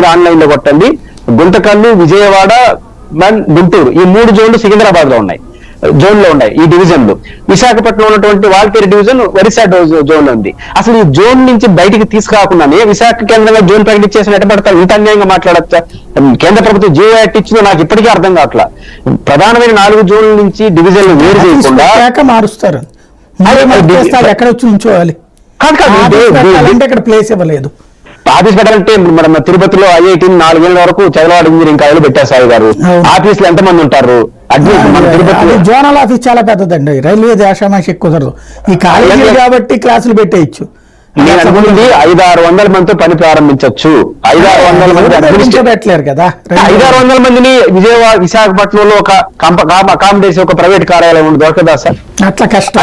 మీరు ఆన్లైన్ లో కొట్టండి. గుంతకల్లు, విజయవాడ, గుంటూరు ఈ 3 జోన్లు సికింద్రాబాద్ లో ఉన్నాయి, జోన్ లో ఉన్నాయి ఈ డివిజన్లు. విశాఖపట్నంలో ఉన్నటువంటి వాల్తేరు డివిజన్ ఒరిస్సా జోన్ ఉంది. అసలు ఈ జోన్ నుంచి బయటికి తీసుకురాకుండానే విశాఖ కేంద్రంగా జోన్ ప్రకటించేసిన ఎట్టబడతారు? ఇంత అన్యాయంగా మాట్లాడచ్చా? కేంద్ర ప్రభుత్వం జియో యాక్ట్ ఇచ్చిందో నాకు ఇప్పటికీ అర్థం కావట్లా. ప్రధానమైన 4 జోన్ల నుంచి డివిజన్లు వేరు చేయకుండా మారుస్తారు. ఎక్కడ వచ్చి ఉంచోవాలి? ఇక్కడ ప్లేస్ ఇవ్వలేదు. ఆఫీస్ పెట్టాలంటే మన తిరుపతిలో ఐఐటి 4 ఏళ్ల వరకు చదవాడు ఇంజనీరింగ్ కాలేజీలో పెట్టారు సాయి గారు. ఆఫీసులు ఎంతమంది ఉంటారు? జోనల్ ఆఫీస్ చాలా పెద్దదండి, రైల్వే ఆషామాషి కుదరదు. ఈ కాలేజీ కాబట్టి క్లాసులు పెట్టేయచ్చు. నేను అనుకుంటుంది 500-600 మందితో పని ప్రారంభించవచ్చు. 500-600 మంది పెట్టలేరు కదా. 500-600 మందిని విశాఖపట్నంలో ఒక అకామిడేషన్ ఒక ప్రైవేట్ కార్యాలయం ఉంది, దొరకదా సార్? అట్లా కష్టం.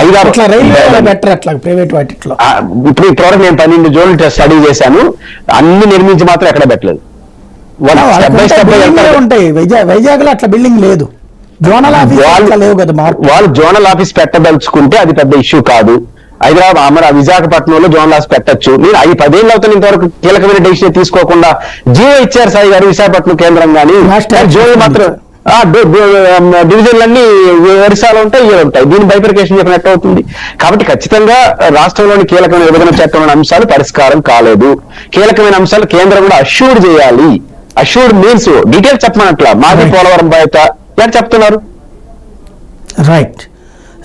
రైల్వే బెటర్ అట్లా ప్రైవేట్ వాటిలో. ఇప్పుడు ఇప్పటివరకు నేను 12 జోన్లు స్టడీ చేశాను, అన్ని నిర్మించి మాత్రం ఎక్కడ పెట్టలేదు. ఉంటాయి. వైజాగ్ లో అట్లా బిల్డింగ్ లేదు. జోనల్ ఆఫీస్ లేవు కదా. వాళ్ళు జోనల్ ఆఫీస్ పెట్టదలుచుకుంటే అది పెద్ద ఇష్యూ కాదు. హైదరాబాద్ మన విశాఖపట్నంలో జోనల్ ఆఫీస్ పెట్టచ్చు. నేను 10 ఏళ్ళు అవుతాను ఇంతవరకు కీలకమైన డెసిషన్ తీసుకోకుండా జియో ఇచ్చారు సాయి గారు విశాఖపట్నం కేంద్రం. కానీ జియో మాత్రం డివిజన్లన్నీ ఒరిస్సాలో ఉంటాయి, ఇవి ఉంటాయి. దీని బైఫర్కేషన్ చెప్పినట్టు అవుతుంది. కాబట్టి ఖచ్చితంగా రాష్ట్రంలోని కీలకమైన విభజన చట్టమైన అంశాలు పరిష్కారం కాలేదు. కీలకమైన అంశాలు కేంద్రం కూడా అష్యూర్డ్ చేయాలి. అష్యూర్డ్ మీన్స్ డీటెయిల్స్ చెప్పమన్నట్లా మాది పోలవరం బాధ్యత అని చెప్తున్నారు. రైట్.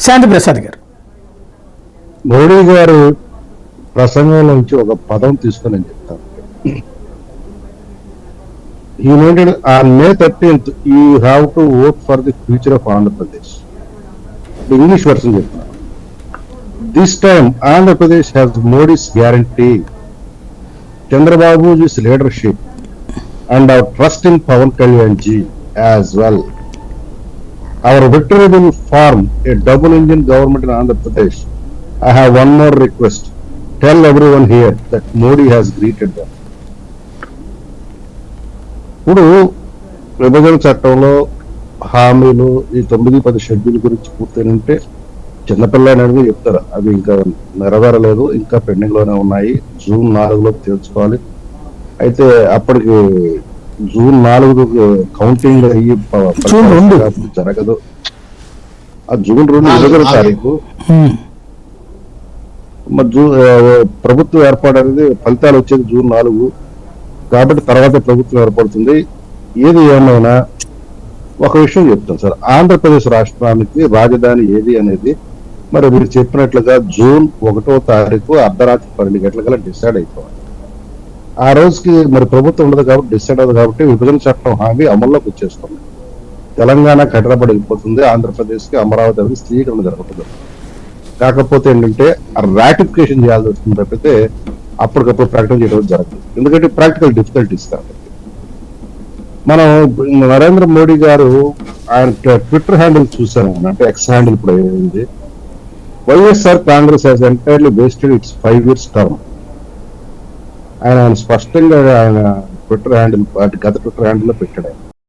శాంతి ప్రసాద్ గారు, మోడీ గారు ప్రసంగం నుంచి ఒక పదం తీసుకొని చెప్తాను. He noted on May 13th, you have to vote for the future of Andhra Pradesh. The English version చెప్తున్నారు. This time, Andhra Pradesh has Modi's guarantee, Chandrababu's leadership, and our trust in Pawan Kalyan ji as well. Our victory will form a double-engine government in Andhra Pradesh. I have one more request. Tell everyone here that Modi has greeted them. ఇప్పుడు విభజన చట్టంలో హామీలు ఈ 9-10 schedule గురించి పూర్తయినంటే చిన్నపిల్లలు చెప్తారు, అవి ఇంకా నెరవేరలేదు, ఇంకా పెండింగ్ లోనే ఉన్నాయి, జూన్ 4లో తీర్చుకోవాలి. అయితే అప్పటికి జూన్ 4 కౌంటింగ్ అయ్యి జరగదు. ఆ జూన్ 2 విభజన తారీఖు ప్రభుత్వం ఏర్పాటు అనేది ఫలితాలు వచ్చేది జూన్ 4 కాబట్టి తర్వాత ప్రభుత్వం ఏర్పడుతుంది. ఏది ఏమైనా ఒక విషయం చెప్తాను సార్, ఆంధ్రప్రదేశ్ రాష్ట్రానికి రాజధాని ఏది అనేది మరి మీరు చెప్పినట్లుగా జూన్ 1వ తారీఖు అర్ధరాత్రి 12 గంటలకల్లా డిసైడ్ అయిపోవాలి. ఆ రోజుకి మరి ప్రభుత్వం ఉండదు కాబట్టి డిసైడ్ అవ్వదు కాబట్టి విభజన చట్టం హామీ అమల్లోకి వచ్చేస్తుంది. తెలంగాణ హైదరాబాద్ వెళ్ళిపోతుంది, ఆంధ్రప్రదేశ్కి అమరావతి అనేది స్థిరీకరణ జరుగుతుంది. కాకపోతే ఏంటంటే రాటిఫికేషన్ చేయాల్సి వస్తుంది తప్పితే అప్పటికప్పుడు ప్రకటన చేయడం జరగదు, ఎందుకంటే ప్రాక్టికల్ డిఫికల్టీస్ కాబట్టి. మనం నరేంద్ర మోడీ గారు ఆయన ట్విట్టర్ హ్యాండిల్ చూసాను, అంటే ఎక్స్ హ్యాండిల్ ఇప్పుడు అయింది, YSR Congress has entirely wasted it's 5 years term. ఆయన స్పష్టంగా ఆయన ట్విట్టర్ హ్యాండిల్ గత ట్విట్టర్ హ్యాండిల్ లో పెట్టాడు.